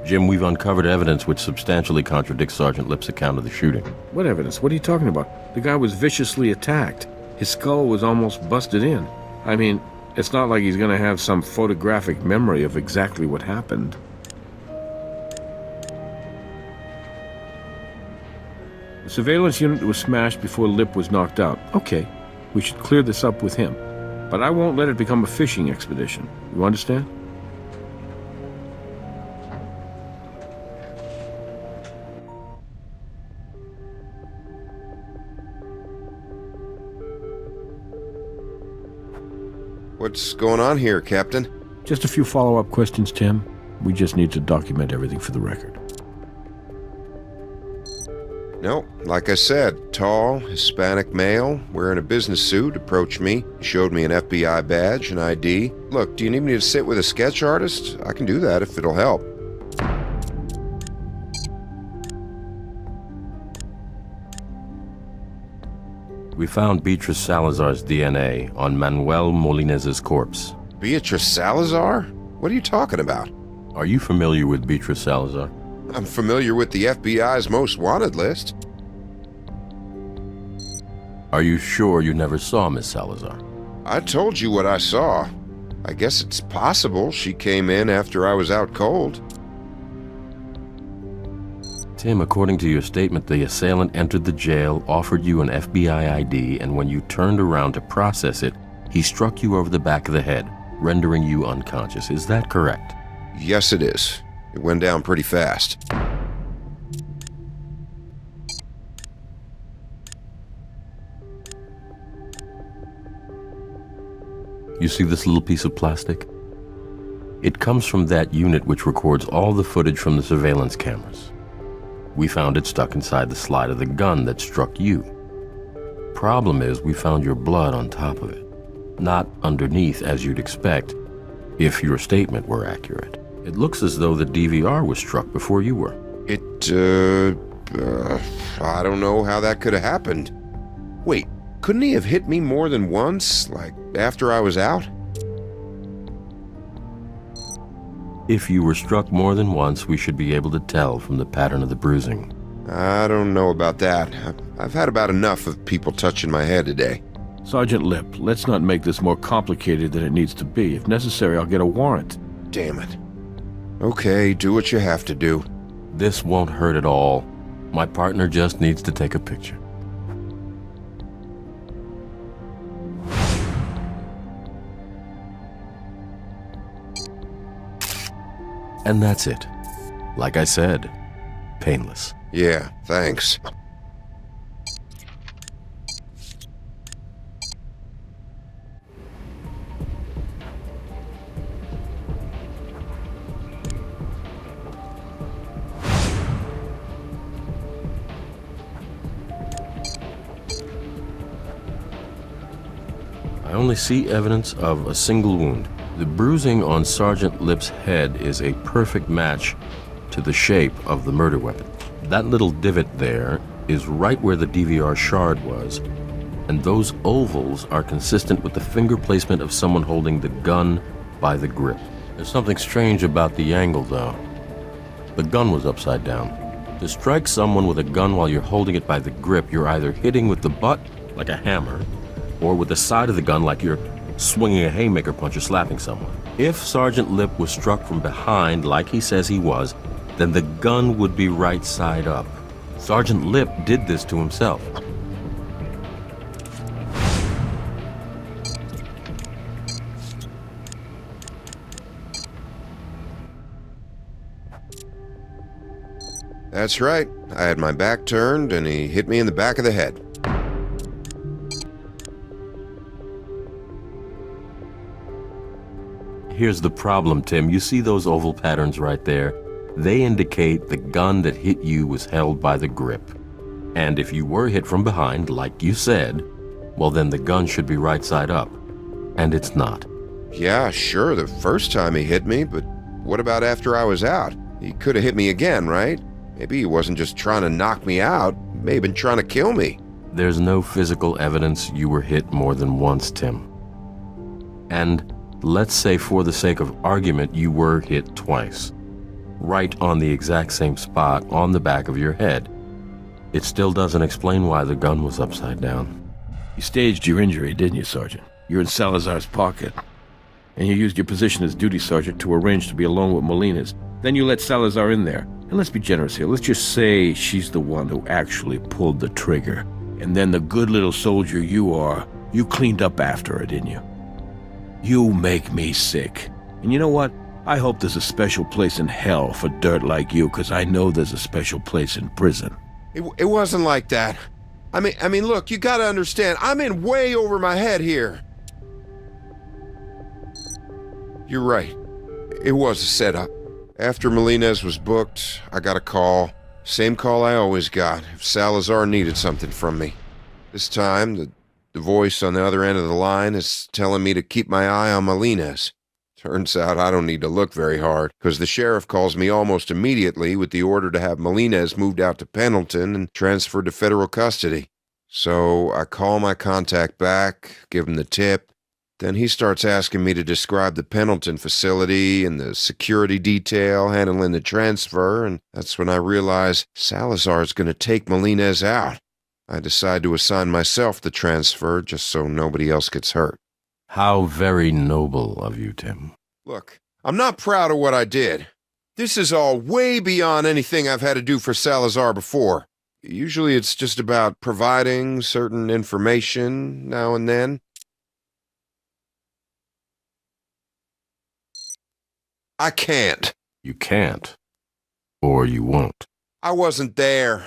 Jim, we've uncovered evidence which substantially contradicts Sergeant Lip's account of the shooting. What evidence? What are you talking about? The guy was viciously attacked. His skull was almost busted in. I mean, it's not like he's going to have some photographic memory of exactly what happened. The surveillance unit was smashed before Lip was knocked out. Okay, we should clear this up with him. But I won't let it become a fishing expedition. You understand? What's going on here, Captain? Just a few follow-up questions, Tim. We just need to document everything for the record. No, like I said, tall, Hispanic male, wearing a business suit, approached me, showed me an FBI badge and ID. Look, do you need me to sit with a sketch artist? I can do that if it'll help. We found Beatrice Salazar's DNA on Manuel Molinez's corpse. Beatrice Salazar? What are you talking about? Are you familiar with Beatrice Salazar? I'm familiar with the FBI's most wanted list. Are you sure you never saw Miss Salazar? I told you what I saw. I guess it's possible she came in after I was out cold. Tim, according to your statement, the assailant entered the jail, offered you an FBI ID, and when you turned around to process it, he struck you over the back of the head, rendering you unconscious. Is that correct? Yes, it is. It went down pretty fast. You see this little piece of plastic? It comes from that unit which records all the footage from the surveillance cameras. We found it stuck inside the slide of the gun that struck you. Problem is, we found your blood on top of it, not underneath as you'd expect, if your statement were accurate. It looks as though the DVR was struck before you were. I don't know how that could have happened. Wait, couldn't he have hit me more than once, like after I was out? If you were struck more than once, we should be able to tell from the pattern of the bruising. I don't know about that. I've had about enough of people touching my head today. Sergeant Lip, let's not make this more complicated than it needs to be. If necessary, I'll get a warrant. Damn it. Okay, do what you have to do. This won't hurt at all. My partner just needs to take a picture. And that's it. Like I said, painless. Yeah, thanks. I only see evidence of a single wound. The bruising on Sergeant Lip's head is a perfect match to the shape of the murder weapon. That little divot there is right where the DVR shard was, and those ovals are consistent with the finger placement of someone holding the gun by the grip. There's something strange about the angle, though. The gun was upside down. To strike someone with a gun while you're holding it by the grip, you're either hitting with the butt, like a hammer, or with the side of the gun like you're swinging a haymaker punch or slapping someone. If Sergeant Lip was struck from behind like he says he was, then the gun would be right side up. Sergeant Lip did this to himself. That's right. I had my back turned and he hit me in the back of the head. Here's the problem, Tim. You see those oval patterns right there? They indicate the gun that hit you was held by the grip. And if you were hit from behind, like you said, well then the gun should be right side up. And it's not. Yeah, sure, the first time he hit me, but what about after I was out? He could have hit me again, right? Maybe he wasn't just trying to knock me out, he may have been trying to kill me. There's no physical evidence you were hit more than once, Tim. And let's say for the sake of argument you were hit twice. right on the exact same spot on the back of your head. It still doesn't explain why the gun was upside down. You staged your injury, didn't you, Sergeant? You're in Salazar's pocket. And you used your position as duty sergeant to arrange to be alone with Molina's. Then you let Salazar in there. And let's be generous here. Let's just say she's the one who actually pulled the trigger. And then the good little soldier you are, you cleaned up after her, didn't you? You make me sick. And you know what? I hope there's a special place in hell for dirt like you, because I know there's a special place in prison. It wasn't like that. I mean, look, you gotta understand, I'm in way over my head here. You're right. It was a setup. After Molina's was booked, I got a call. Same call I always got, if Salazar needed something from me. This time, the voice on the other end of the line is telling me to keep my eye on Molina's. Turns out I don't need to look very hard, because the sheriff calls me almost immediately with the order to have Molina's moved out to Pendleton and transferred to federal custody. So I call my contact back, give him the tip. Then he starts asking me to describe the Pendleton facility and the security detail handling the transfer, and that's when I realize Salazar's going to take Molina's out. I decide to assign myself the transfer just so nobody else gets hurt. How very noble of you, Tim. Look, I'm not proud of what I did. This is all way beyond anything I've had to do for Salazar before. Usually it's just about providing certain information now and then. I can't. You can't. Or you won't. I wasn't there.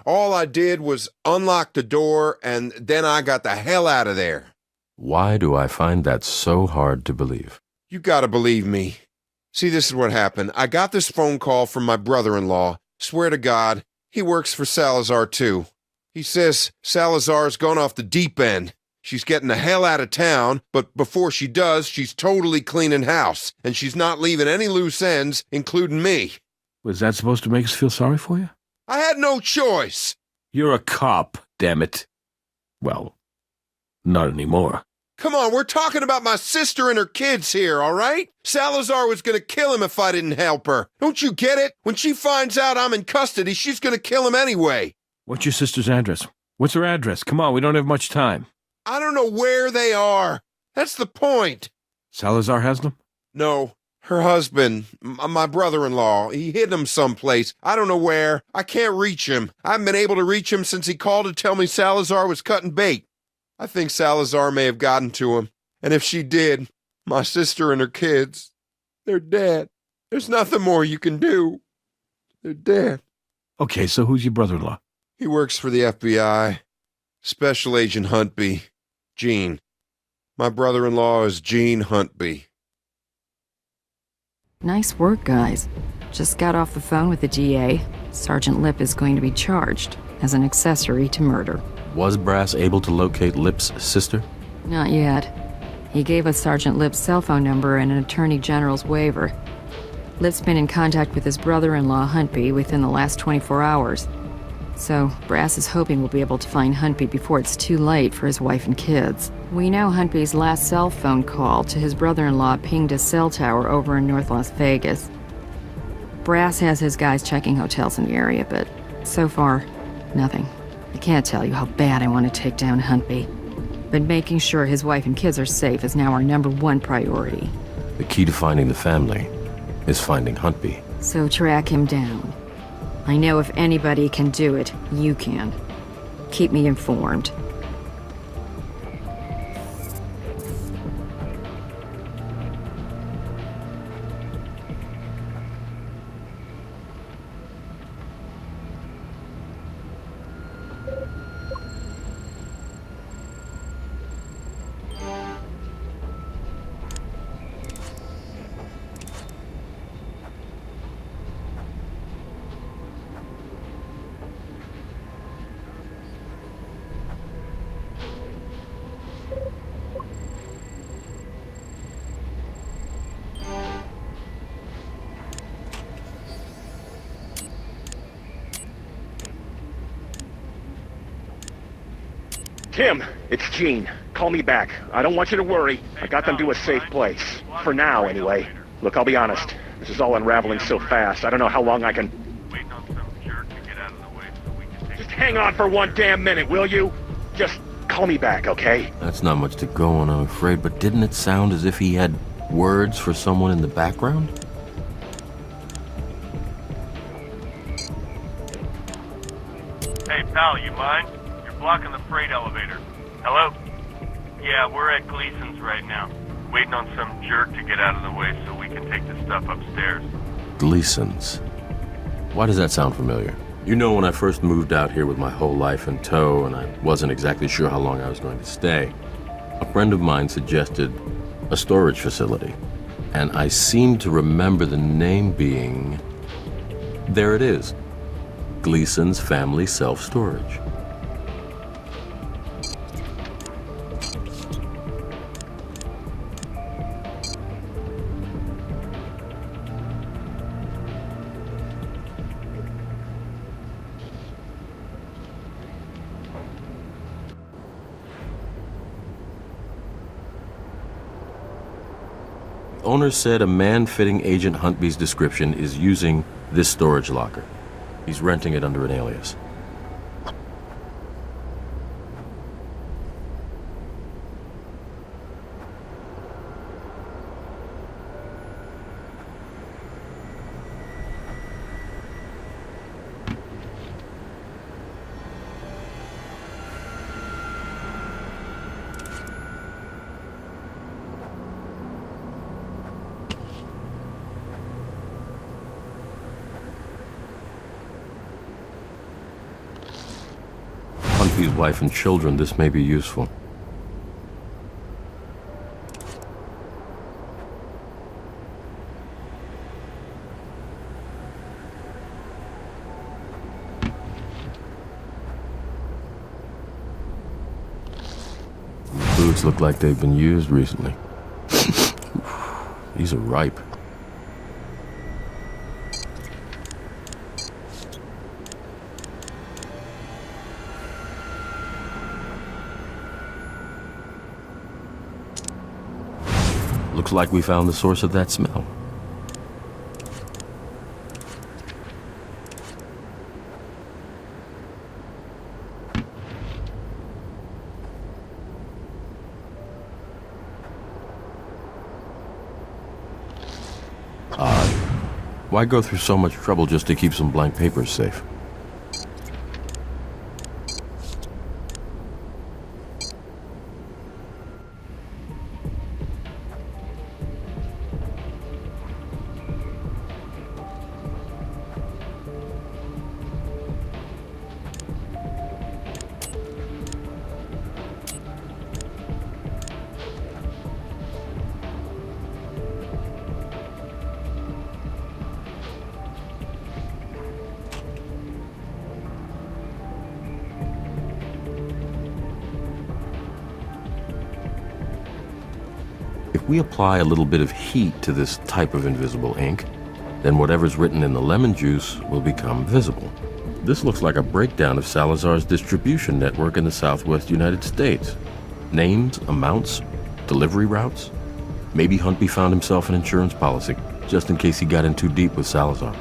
All I did was unlock the door, and then I got the hell out of there. Why do I find that so hard to believe? You gotta believe me. See, this is what happened. I got this phone call from my brother-in-law. Swear to God, he works for Salazar too. He says Salazar's gone off the deep end. She's getting the hell out of town, but before she does, she's totally cleaning house, and she's not leaving any loose ends, including me. Was that supposed to make us feel sorry for you? I had no choice. You're a cop, damn it. Well, not anymore. Come on, we're talking about my sister and her kids here, all right? Salazar was gonna kill him if I didn't help her. Don't you get it? When she finds out I'm in custody, she's gonna kill him anyway. What's your sister's address? What's her address? Come on, we don't have much time. I don't know where they are. That's the point. Salazar has them? No, her husband, my brother-in-law, he hid them someplace. I don't know where. I can't reach him. I haven't been able to reach him since he called to tell me Salazar was cutting bait. I think Salazar may have gotten to him. And if she did, my sister and her kids, they're dead. There's nothing more you can do. They're dead. Okay, so who's your brother-in-law? He works for the FBI. Special Agent Huntby. Gene. My brother-in-law is Gene Huntby. Nice work, guys. Just got off the phone with the DA. Sergeant Lip is going to be charged as an accessory to murder. Was Brass able to locate Lip's sister? Not yet. He gave us Sergeant Lip's cell phone number and an Attorney General's waiver. Lip's been in contact with his brother-in-law, Huntby, within the last 24 hours. So, Brass is hoping we'll be able to find Huntby before it's too late for his wife and kids. We know Huntby's last cell phone call to his brother-in-law pinged a cell tower over in North Las Vegas. Brass has his guys checking hotels in the area, but so far, nothing. I can't tell you how bad I want to take down Huntby, but making sure his wife and kids are safe is now our #1 priority. The key to finding the family is finding Huntby. So track him down. I know if anybody can do it, you can. Keep me informed. Tim, it's Gene. Call me back. I don't want you to worry. I got them to a safe place. For now, anyway. Look, I'll be honest. The This is all unraveling so fast. I don't know how long I can... Waiting on some jerk to get out of the way so we can take... Just hang on for one damn minute, will you? Just call me back, okay? That's not much to go on, I'm afraid, but didn't it sound as if he had words for someone in the background? Hey, pal, you mind? You're blocking the freight elevator. Hello? Yeah, we're at Gleason's right now. Waiting on some jerk to get out of the way so we can take the stuff upstairs. Gleason's. Why does that sound familiar? You know, when I first moved out here with my whole life in tow and I wasn't exactly sure how long I was going to stay, a friend of mine suggested a storage facility. And I seem to remember the name being... There it is. Gleason's Family Self-Storage. Owner said a man fitting Agent Huntby's description is using this storage locker. He's renting it under an alias. Huntby's wife and children, this may be useful. These boots look like they've been used recently. These are ripe. Looks like we found the source of that smell. Odd. Why go through so much trouble just to keep some blank papers safe? If we apply a little bit of heat to this type of invisible ink, then whatever's written in the lemon juice will become visible. This looks like a breakdown of Salazar's distribution network in the southwest United States. Names, amounts, delivery routes. Maybe Huntby found himself an insurance policy, just in case he got in too deep with Salazar.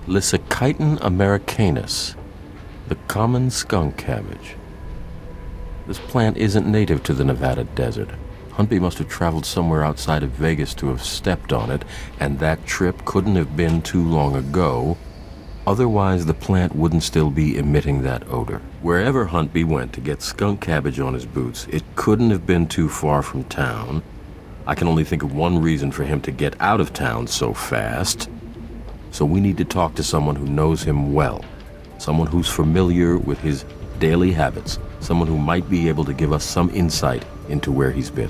Lysichiton americanus, the common skunk cabbage. This plant isn't native to the Nevada desert. Huntby must have traveled somewhere outside of Vegas to have stepped on it, and that trip couldn't have been too long ago. Otherwise, the plant wouldn't still be emitting that odor. Wherever Huntby went to get skunk cabbage on his boots, it couldn't have been too far from town. I can only think of one reason for him to get out of town so fast. So we need to talk to someone who knows him well, someone who's familiar with his daily habits, someone who might be able to give us some insight into where he's been.